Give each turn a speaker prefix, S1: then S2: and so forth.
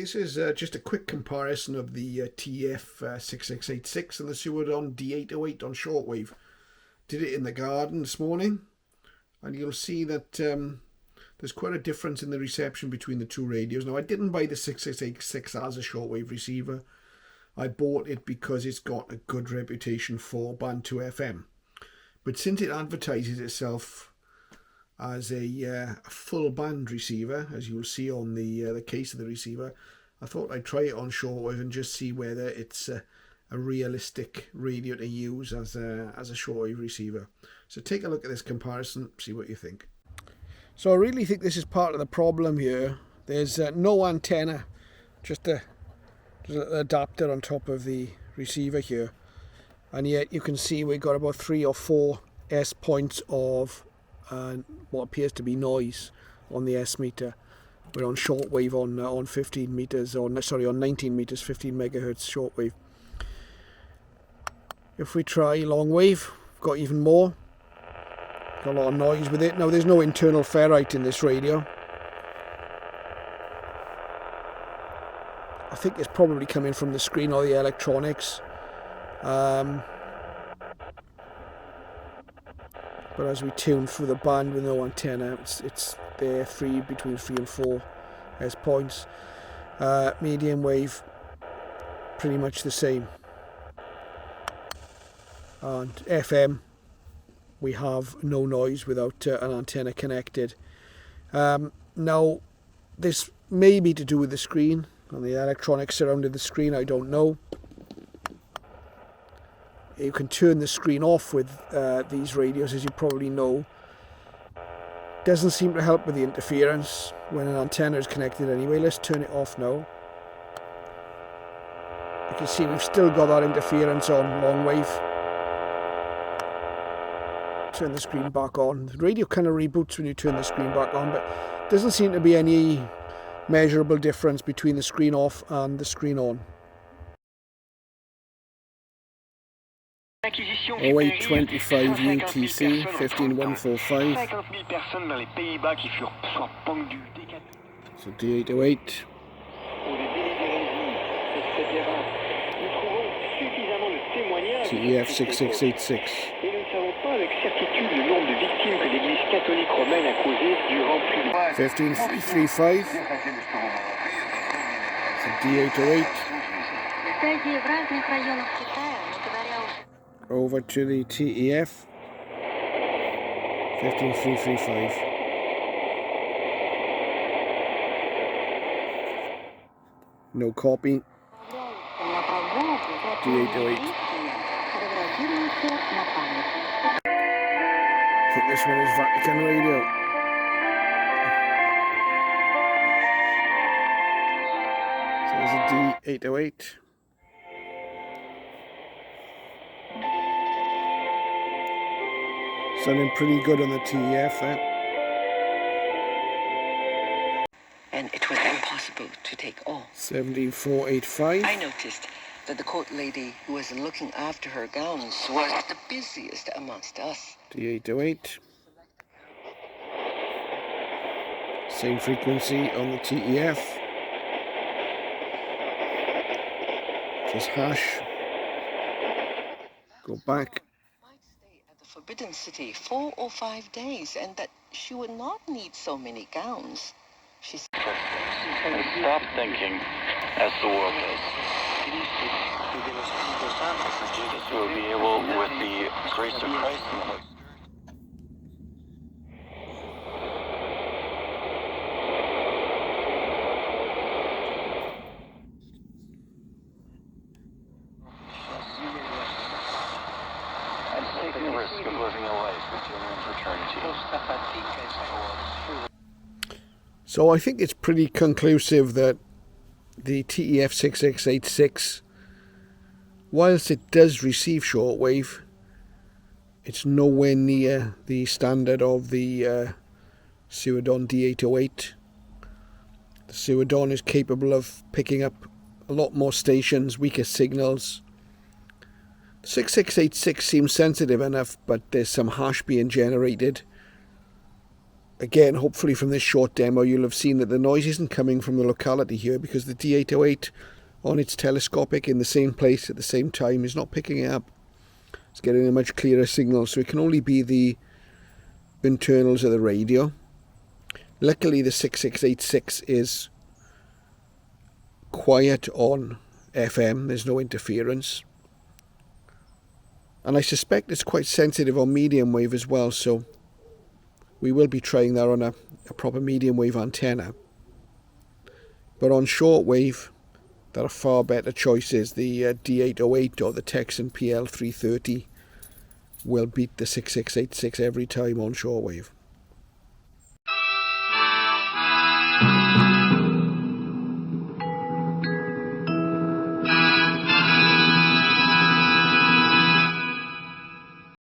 S1: this is just a quick comparison of the TEF 6686 and the Sihaudon D808 on shortwave. Did it in the garden this morning, and you'll see that there's quite a difference in the reception between the two radios. Now, I didn't buy the 6686 as a shortwave receiver. I bought it because it's got a good reputation for Band 2 FM. But since it advertises itself as a full band receiver, as you'll see on the case of the receiver, I thought I'd try it on shortwave and just see whether it's a realistic radio to use as a shortwave receiver. So take a look at this comparison, see what you think. So I really think this is part of the problem here. There's no antenna, just an adapter on top of the receiver here, and yet you can see we've got about 3 or 4 S points of what appears to be noise on the S meter. We're on shortwave on 15 meters, on 19 meters, 15 megahertz shortwave. If we try long wave, we've got even more. Got a lot of noise with it. Now, there's no internal ferrite in this radio. I think it's probably coming from the screen or the electronics. But as we tune through the band with no antenna, it's there between 3 and 4 S points. Medium wave, pretty much the same. And FM, we have no noise without an antenna connected. Now, this may be to do with the screen and the electronics surrounding the screen, I don't know. You can turn the screen off with these radios, as you probably know. Doesn't seem to help with the interference when an antenna is connected anyway. Let's turn it off now. You can see we've still got that interference on long wave. Turn the screen back on. The radio kind of reboots when you turn the screen back on, but doesn't seem to be any measurable difference between the screen off and the screen on. 0825 UTC 15145. So D808. TEF 6686. 15335. So D808. Over to the TEF 15335. No copy. D808. I think this one is Vatican radio. So there's a D808. Sounding pretty good on the TEF then.
S2: And it was impossible to take all.
S1: 17485.
S2: I noticed that the court lady who was looking after her gowns was the busiest amongst us.
S1: D808. Same frequency on the TEF. Just hash. Go back.
S2: Forbidden City 4 or 5 days, and that she would not need so many gowns. She said,
S3: stop thinking as the world does. You will be able, with the grace of Christ and the Holy taking the risk of living a life with genuine fraternity.
S1: So I think it's pretty conclusive that the TEF 6686, whilst it does receive shortwave, it's nowhere near the standard of the Sihaudon D808. The Sihaudon is capable of picking up a lot more stations, weaker signals. 6686 seems sensitive enough, but there's some hash being generated. again, hopefully from this short demo, you'll have seen that the noise isn't coming from the locality here, because the D808 on its telescopic in the same place at the same time is not picking it up. It's getting a much clearer signal, so it can only be the internals of the radio. Luckily the 6686 is quiet on FM, there's no interference. And I suspect it's quite sensitive on medium wave as well, so we will be trying that on a proper medium wave antenna. But on shortwave, there are far better choices. The D808 or the Texan PL330 will beat the 6686 every time on shortwave.